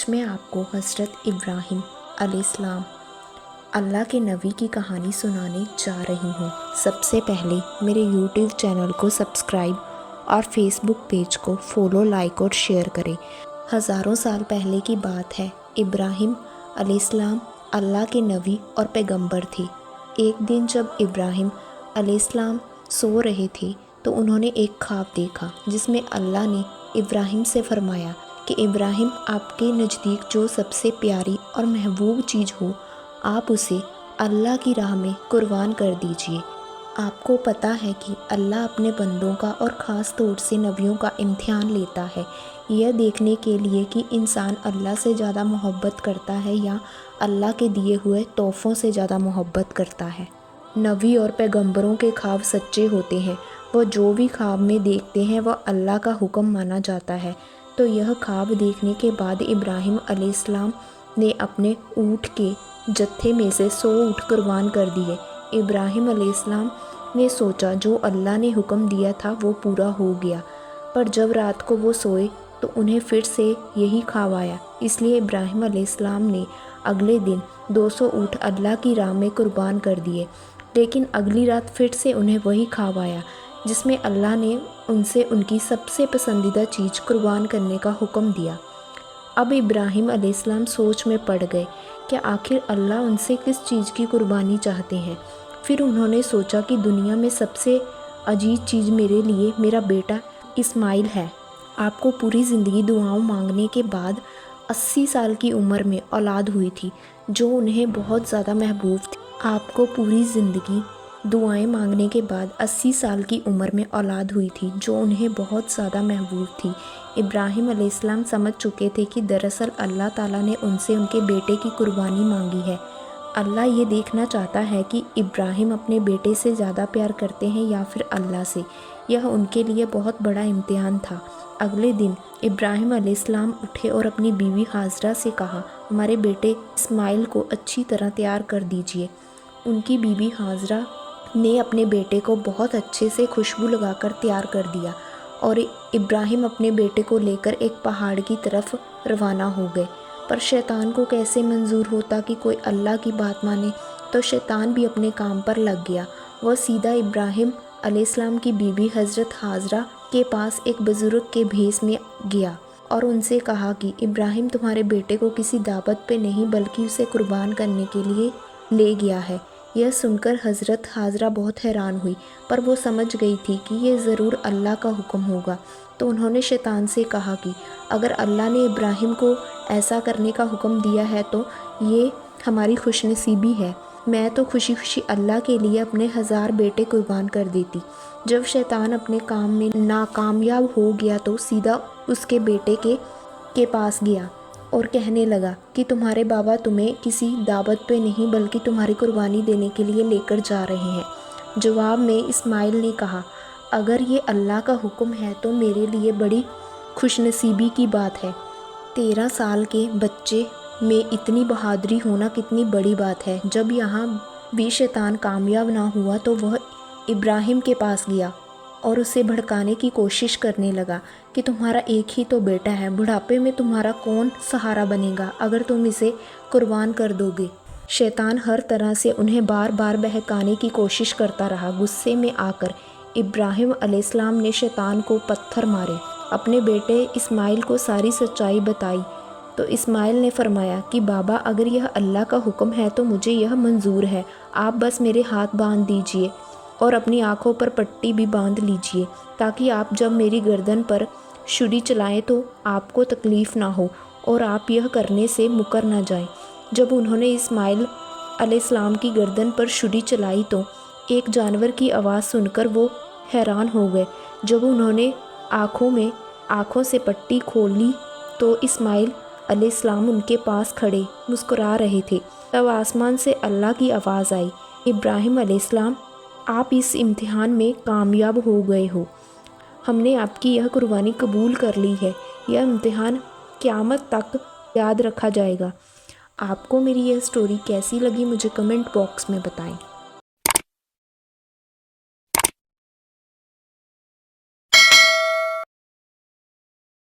آج میں آپ کو حضرت ابراہیم علیہ السلام اللہ کے نبی کی کہانی سنانے جا رہی ہوں۔ سب سے پہلے میرے یوٹیوب چینل کو سبسکرائب اور فیس بک پیج کو فالو، لائک اور شیئر کریں۔ ہزاروں سال پہلے کی بات ہے۔ ابراہیم علیہ السلام اللہ کے نبی اور پیغمبر تھے۔ ایک دن جب ابراہیم علیہ السلام سو رہے تھے تو انہوں نے ایک خواب دیکھا جس میں اللہ نے ابراہیم سے فرمایا کہ ابراہیم، آپ کے نزدیک جو سب سے پیاری اور محبوب چیز ہو، آپ اسے اللہ کی راہ میں قربان کر دیجئے۔ آپ کو پتہ ہے کہ اللہ اپنے بندوں کا اور خاص طور سے نبیوں کا امتحان لیتا ہے، یہ دیکھنے کے لیے کہ انسان اللہ سے زیادہ محبت کرتا ہے یا اللہ کے دیے ہوئے تحفوں سے زیادہ محبت کرتا ہے۔ نبی اور پیغمبروں کے خواب سچے ہوتے ہیں۔ وہ جو بھی خواب میں دیکھتے ہیں وہ اللہ کا حکم مانا جاتا ہے۔ تو یہ خواب دیکھنے کے بعد ابراہیم علیہ السلام نے اپنے اونٹ کے جتھے میں سے 100 اونٹ قربان کر دیے۔ ابراہیم علیہ السلام نے سوچا جو اللہ نے حکم دیا تھا وہ پورا ہو گیا، پر جب رات کو وہ سوئے تو انہیں پھر سے یہی خواب آیا۔ اس لیے ابراہیم علیہ السلام نے اگلے دن 200 اونٹ اللہ کی راہ میں قربان کر دیے، لیکن اگلی رات پھر سے انہیں وہی خواب آیا جس میں اللہ نے ان سے ان کی سب سے پسندیدہ چیز قربان کرنے کا حکم دیا۔ اب ابراہیم علیہ السلام سوچ میں پڑ گئے کہ آخر اللہ ان سے کس چیز کی قربانی چاہتے ہیں۔ پھر انہوں نے سوچا کہ دنیا میں سب سے عزیز چیز میرے لیے میرا بیٹا اسماعیل ہے۔ آپ کو پوری زندگی دعاؤں مانگنے کے بعد 80 سال کی عمر میں اولاد ہوئی تھی جو انہیں بہت زیادہ محبوب تھی۔ آپ کو پوری زندگی دعائیں مانگنے کے بعد 80 سال کی عمر میں اولاد ہوئی تھی جو انہیں بہت زیادہ محبوب تھی۔ ابراہیم علیہ السلام سمجھ چکے تھے کہ دراصل اللہ تعالیٰ نے ان سے ان کے بیٹے کی قربانی مانگی ہے۔ اللہ یہ دیکھنا چاہتا ہے کہ ابراہیم اپنے بیٹے سے زیادہ پیار کرتے ہیں یا پھر اللہ سے۔ یہ ان کے لیے بہت بڑا امتحان تھا۔ اگلے دن ابراہیم علیہ السلام اٹھے اور اپنی بیوی ہاجرہ سے کہا، ہمارے بیٹے اسماعیل کو اچھی طرح تیار کر دیجئے۔ ان کی بیوی ہاجرہ نے اپنے بیٹے کو بہت اچھے سے خوشبو لگا کر تیار کر دیا اور ابراہیم اپنے بیٹے کو لے کر ایک پہاڑ کی طرف روانہ ہو گئے۔ پر شیطان کو کیسے منظور ہوتا کہ کوئی اللہ کی بات مانے، تو شیطان بھی اپنے کام پر لگ گیا۔ وہ سیدھا ابراہیم علیہ السلام کی بیوی حضرت ہاجرہ کے پاس ایک بزرگ کے بھیس میں گیا اور ان سے کہا کہ ابراہیم تمہارے بیٹے کو کسی دعوت پہ نہیں بلکہ اسے قربان کرنے کے لیے لے گیا ہے۔ یہ سن کر حضرت ہاجرہ بہت حیران ہوئی، پر وہ سمجھ گئی تھی کہ یہ ضرور اللہ کا حکم ہوگا۔ تو انہوں نے شیطان سے کہا کہ اگر اللہ نے ابراہیم کو ایسا کرنے کا حکم دیا ہے تو یہ ہماری خوش نصیبی ہے۔ میں تو خوشی خوشی اللہ کے لیے اپنے 1000 بیٹے قربان کر دیتی۔ جب شیطان اپنے کام میں ناکامیاب ہو گیا تو سیدھا اس کے بیٹے کے پاس گیا اور کہنے لگا کہ تمہارے بابا تمہیں کسی دعوت پہ نہیں بلکہ تمہاری قربانی دینے کے لیے لے کر جا رہے ہیں۔ جواب میں اسماعیل نے کہا، اگر یہ اللہ کا حکم ہے تو میرے لیے بڑی خوش نصیبی کی بات ہے۔ 13 سال کے بچے میں اتنی بہادری ہونا کتنی بڑی بات ہے۔ جب یہاں بھی شیطان کامیاب نہ ہوا تو وہ ابراہیم کے پاس گیا اور اسے بھڑکانے کی کوشش کرنے لگا کہ تمہارا ایک ہی تو بیٹا ہے، بڑھاپے میں تمہارا کون سہارا بنے گا اگر تم اسے قربان کر دو گے۔ شیطان ہر طرح سے انہیں بار بار بہکانے کی کوشش کرتا رہا۔ غصے میں آ کر ابراہیم علیہ السلام نے شیطان کو پتھر مارے، اپنے بیٹے اسماعیل کو ساری سچائی بتائی۔ تو اسماعیل نے فرمایا کہ بابا، اگر یہ اللہ کا حکم ہے تو مجھے یہ منظور ہے، آپ بس میرے ہاتھ باندھ دیجئے اور اپنی آنکھوں پر پٹی بھی باندھ لیجئے تاکہ آپ جب میری گردن پر چھری چلائیں تو آپ کو تکلیف نہ ہو اور آپ یہ کرنے سے مکر نہ جائیں۔ جب انہوں نے اسماعیل علیہ السلام کی گردن پر چھری چلائی تو ایک جانور کی آواز سن کر وہ حیران ہو گئے۔ جب انہوں نے آنکھوں سے پٹی کھول لی تو اسماعیل علیہ السلام ان کے پاس کھڑے مسکرا رہے تھے۔ تب آسمان سے اللہ کی آواز آئی، ابراہیم علیہ السلام، آپ اس امتحان میں کامیاب ہو گئے ہو۔ ہم نے آپ کی یہ قربانی قبول کر لی ہے۔ یہ امتحان قیامت تک یاد رکھا جائے گا۔ آپ کو میری یہ سٹوری کیسی لگی مجھے کمنٹ باکس میں بتائیں۔